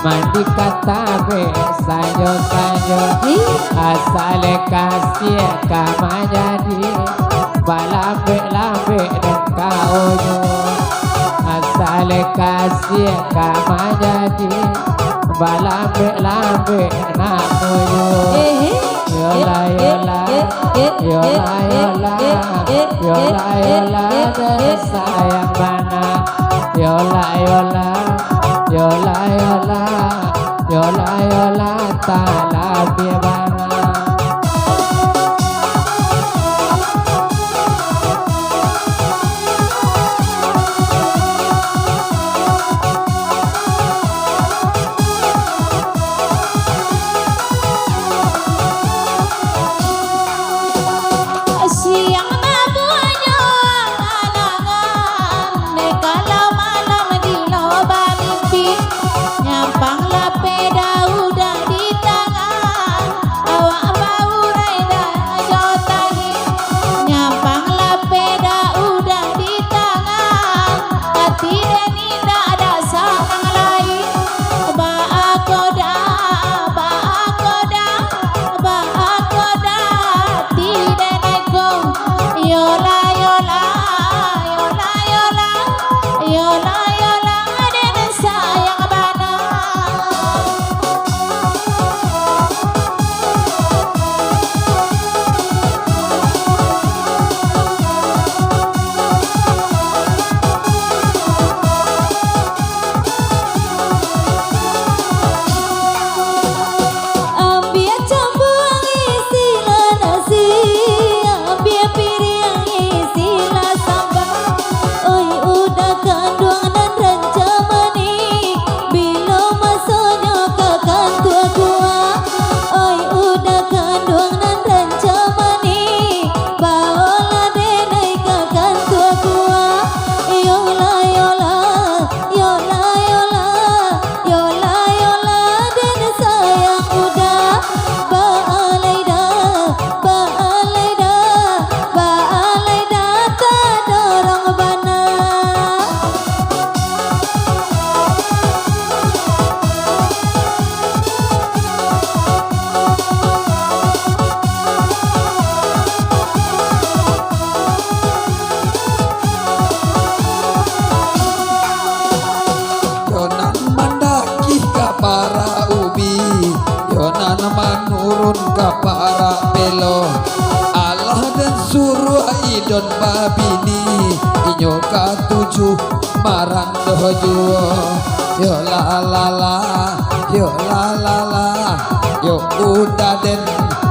mandi katabe sanyo-sanyo asale kasih kama jadi balambe-lambe dan kaonyo asale kasih kama jadi balambe-lambe namoyo yola yola yola yola yola yola sayang mana yola yola yola yola yola yola tala bibana manurun ke para pelo Allah dan suruh idon babini inyo katuju marang dojo yo la la la yo la la la yo udah den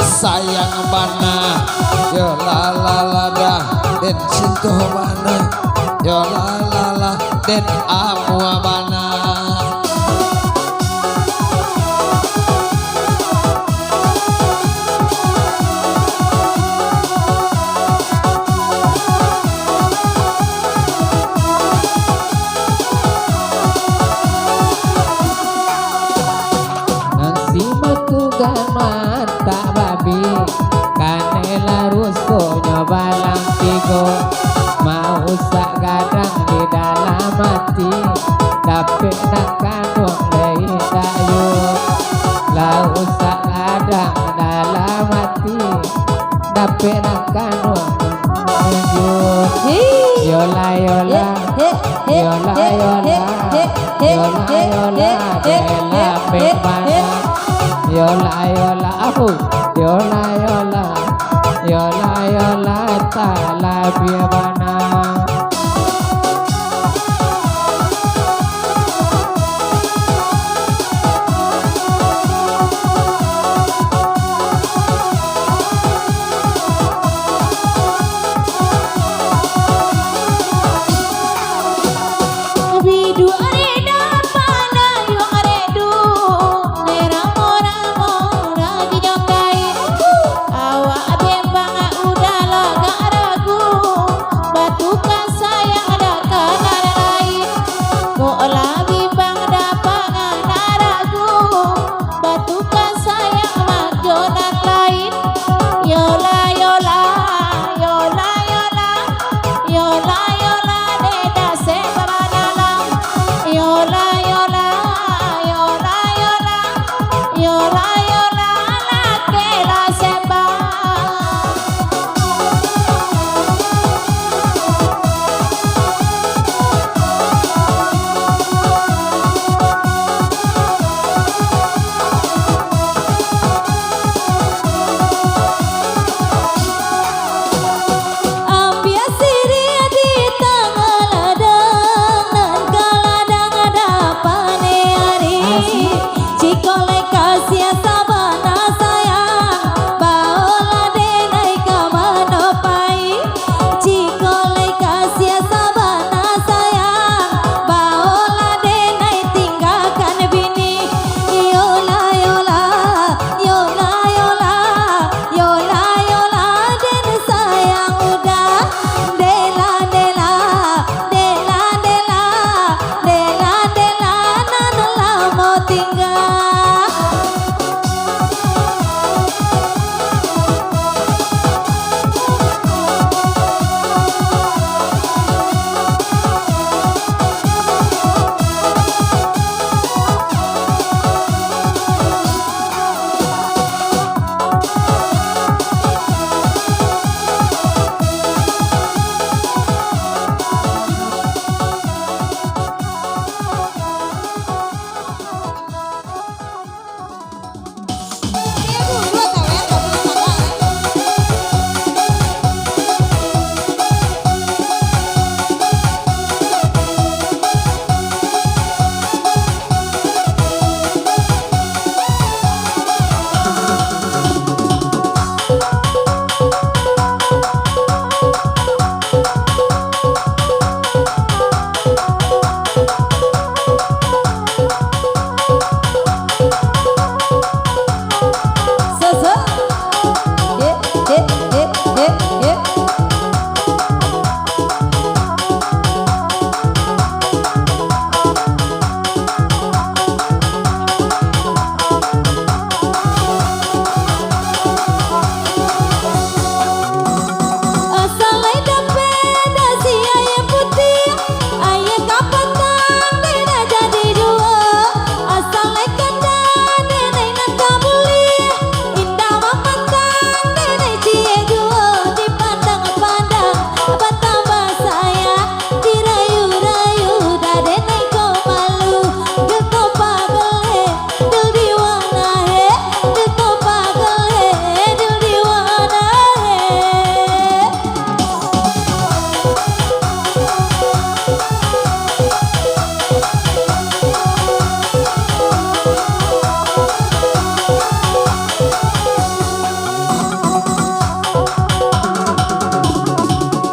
sayang mana yo la la la dah den cinta mana yo la la la den amu mana. Mata babi kanela rusuhnya balang tigo mau sak gadang di dalam hati tapi nak kandung dari dayu lau sak gadang dalam hati tapi nak kandung yola yola yola yola yola yola bela bebana yola yola aku yola yola yola yola tala bibana. Cikole kasih sabana sayang baola denai kamanopai. Cikole kasih sabana sayang baola denai tinggalkan bini. Yola yola yola yola yola yola den sayang udah dela dela dela dela dela dela nanala mau tinggal.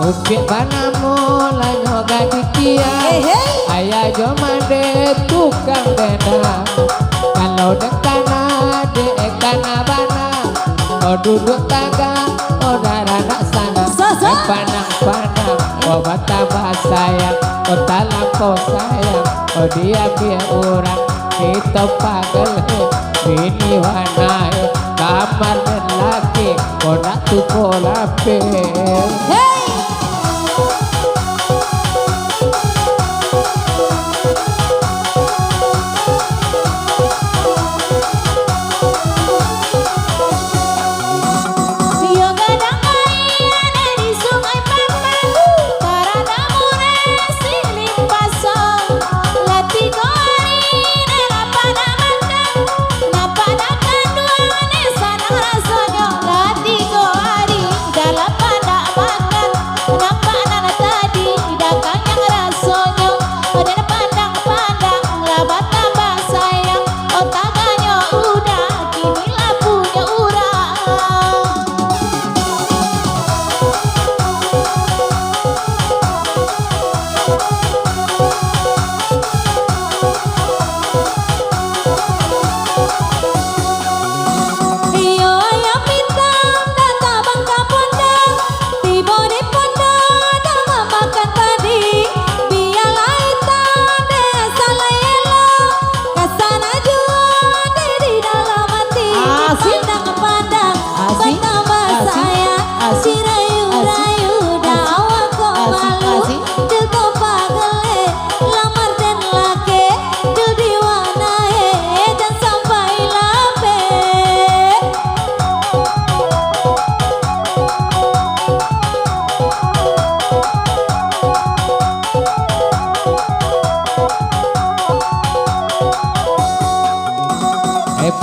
Oke bana mulai nyoga dikia ayah jomade tukang denda. Kalau dekana dekana bana oh duduk taga oh darana sana. Panang-panang oh batambah sayang oh talapo sayang oh dia biar orang kita pagel bini wanai kamar dan laki oh nak tu kolape.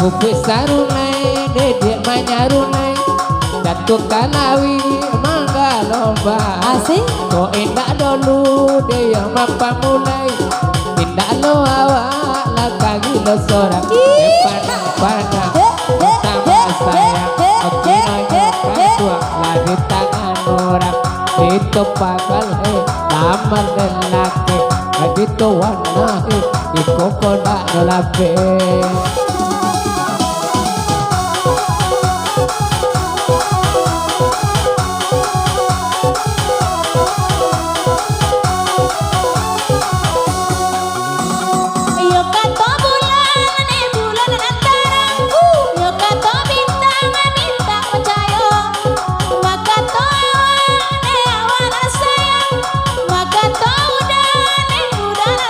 Pupi sarunai dedek manyarunai Datuk kalawi mangga lomba Asik Ko indah dulu dia mampa mulai Indah lo awak lakagi lo sorak Itu pagal he lamar dan laki Begitu warna he Iko kodak nolape Yo kata bulan antara Yo kata bintang percaya Maka to awan sayang Maka to udah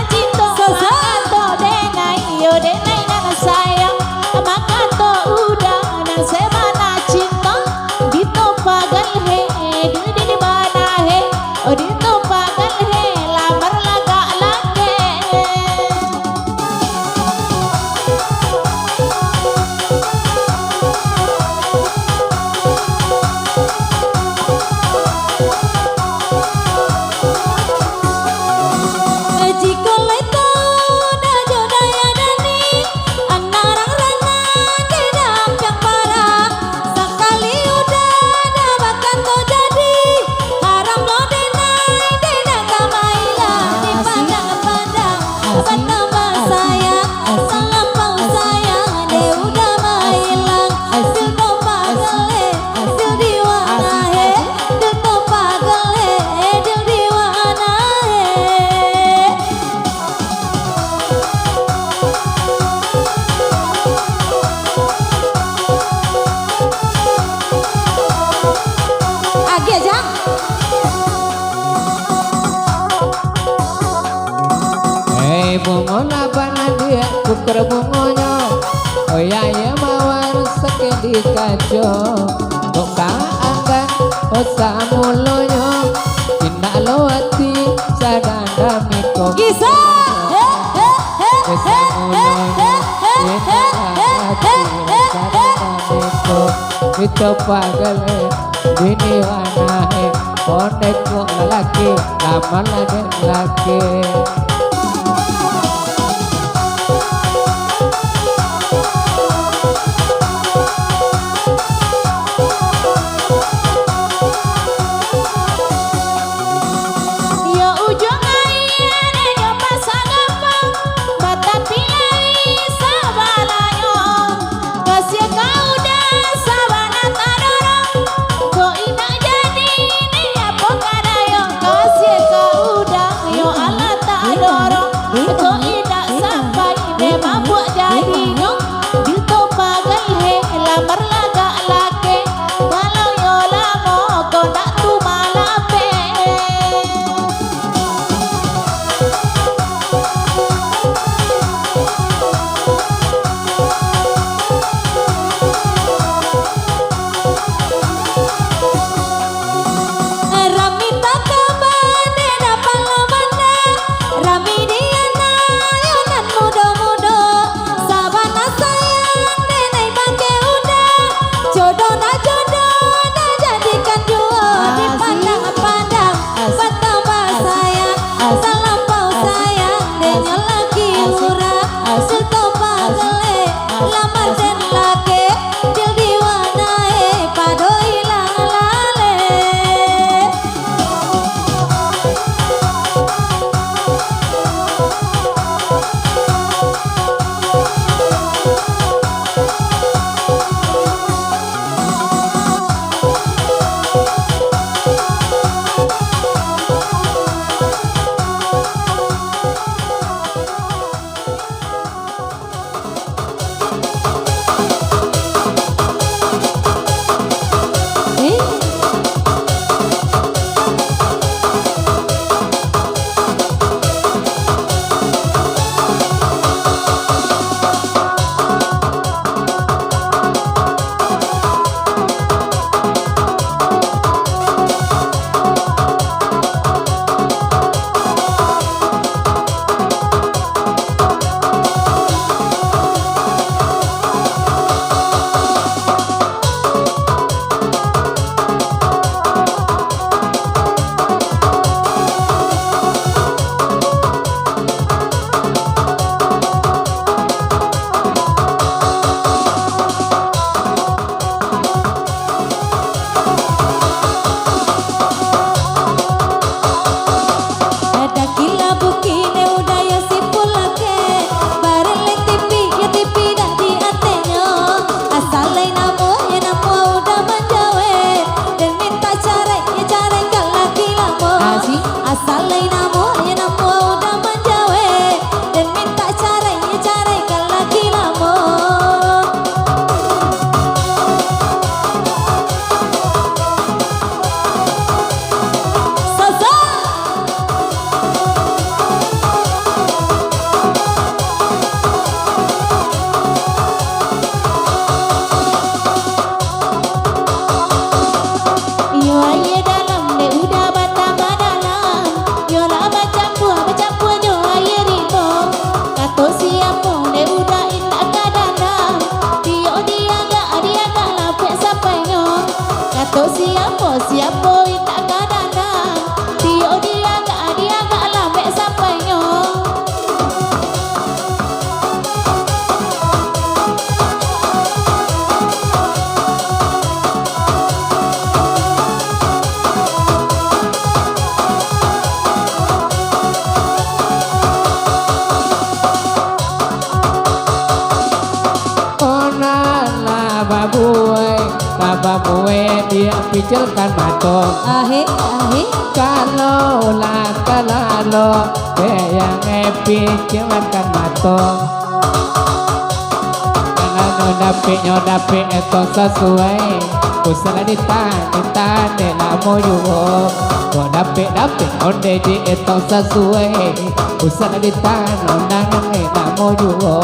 cinta Maka to denai nana sayang Maka to udah nang semana cinta Dito pagal he di mana he Dito pagal he lamar laga lage Jika leto dah jodaya dani Anarang rangan dedam yang parah Sekali udah dah bakal to jadi Haram lo denai kamailah Dipandang-pandang Betambah sayang Selampau sayang Dia udah mailang Sil topa gele Sil diwana he Dil topa gele Dil diwana he Agi aja Hei bungo labana dia kuker bungonya Oh ya ya mawar sekedi kaco Toka anggan osa mulonyo Tindak lo hati sadanda miko Gisa Osa mulonyo Tindak hati sadanda miko Itu pagale bini wana he Pondek kok lelaki lama lagi laki Yo ujung air yo pasang apa Bata pilih sabalayo Kasih kau dah sabana tadorong Kau ina jadi ni apa kadayo Kasih kau dah yo ala tadorong bue dia picilkan matong. Ahe Kalau lah kalalo yang picilkan matong. Nyodapi itu sesuai kusala ditane lamo yuo. Dapi onde di itu sesuai kusala ditane ondangan lamo yuo.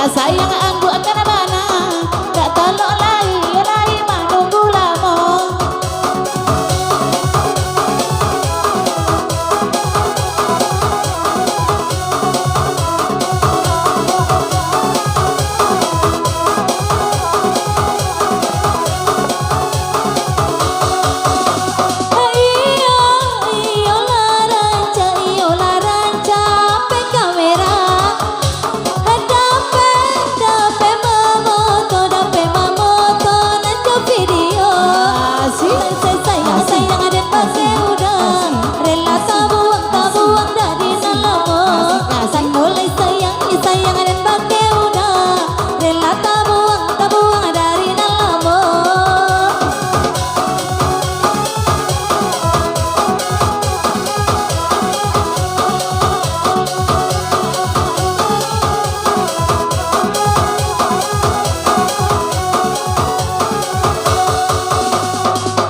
sayang anggu akan bana tak talok lai manunggu lamo. Iyo la ranca pe kamera.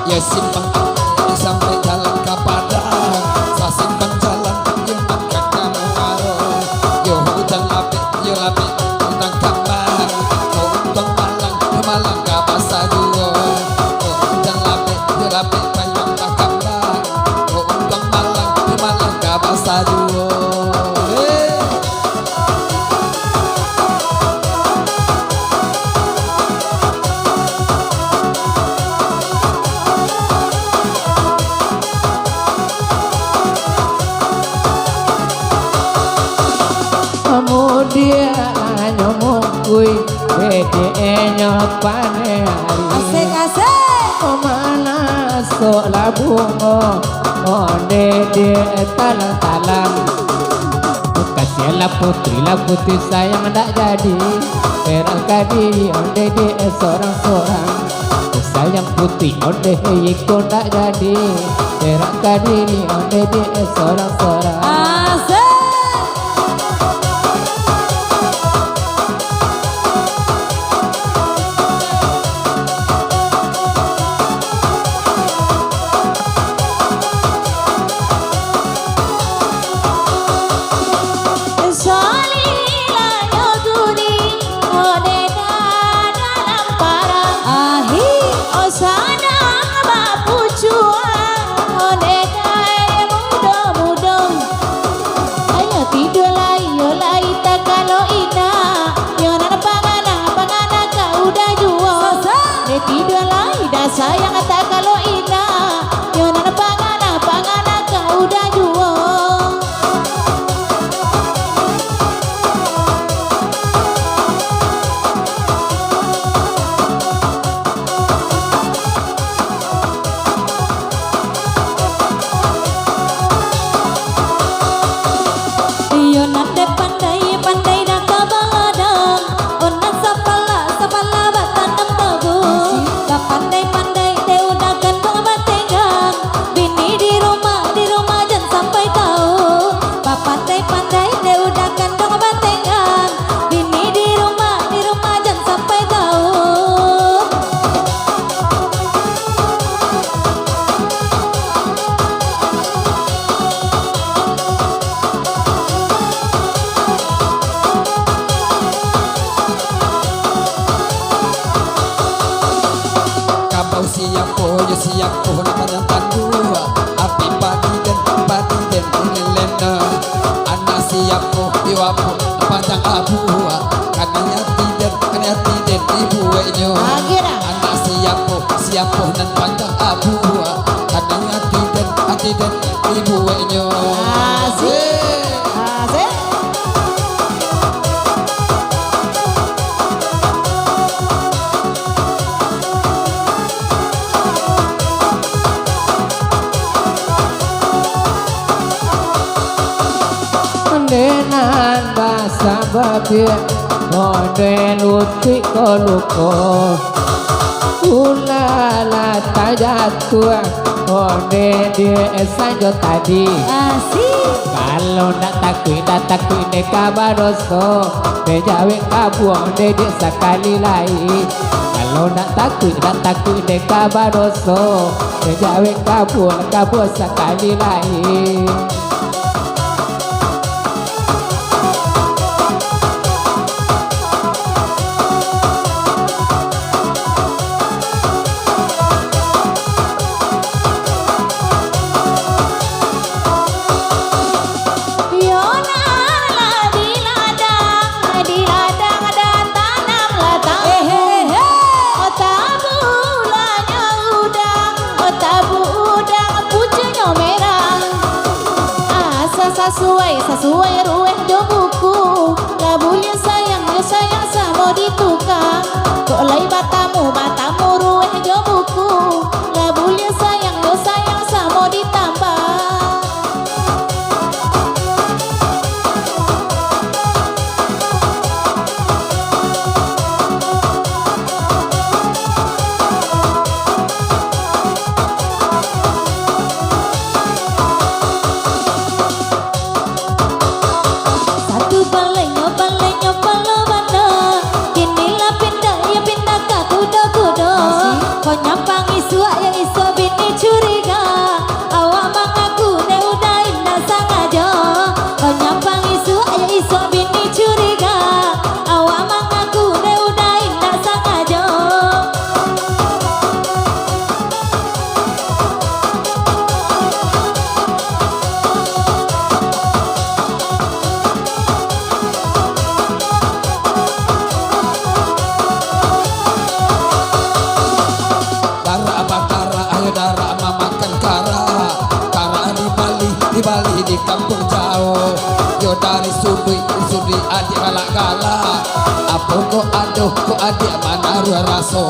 Ya simpang sampai jalan ke Padang, saya simpang jalan iman ke kamu aro. Yo hutan lapik, yo lapik tentang kamar. Kau untung malang, ke malang ke pasar juo. Kau hutan lapik, yo lapik tentang kamar. Kau untung malang, ke malang ke pasar juo. Dia nyomongkui bede nyopane hari Asik kemana sok labungo onde de talang-talang. Kasihanlah putri sayang tak jadi perang kadiri onde de seorang-seorang. Sayang putri onde ikut tak jadi perang kadiri onde de seorang-seorang. asik. Sayang tak kalau ina yo nana pangana kau udah juo. Yo nande pandai dah kabaladang onan sapala batan tembagu. Pandai pandai dia udah kandung batengan bini di rumah jangan sampai tahu. Kabau siap po namanya tandua api padi den ini lena. Anak siap po iwapo panjang abu karena tiden ibu enyo. suwenyo. Asik. Asik. Denan bahasa babia Mode luti koluko Ulala tajatua Mode dia sajo tadi Asik. Kalau nak takui neka baroso Bejawe kabuang de dia sekali lagi Kalau nak takui neka baroso Bejawe kabuang sekali lagi Sesuai ruang do buku Labunya sayang sama ditukang Kok lai batamu ruang do buku Labunya sayang sama ditambah Di Bali di kampung jauh yo dari sudui adik galak-galak apa kok adik mana raso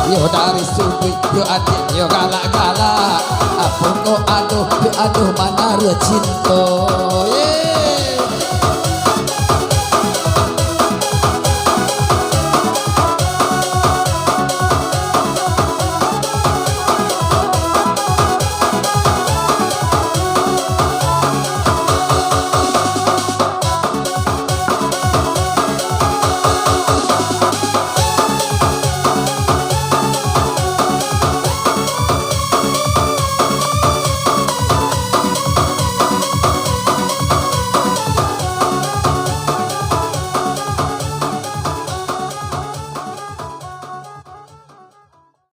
yo dari sudui yo adik yo galak-galak apa kok aduh mana cinta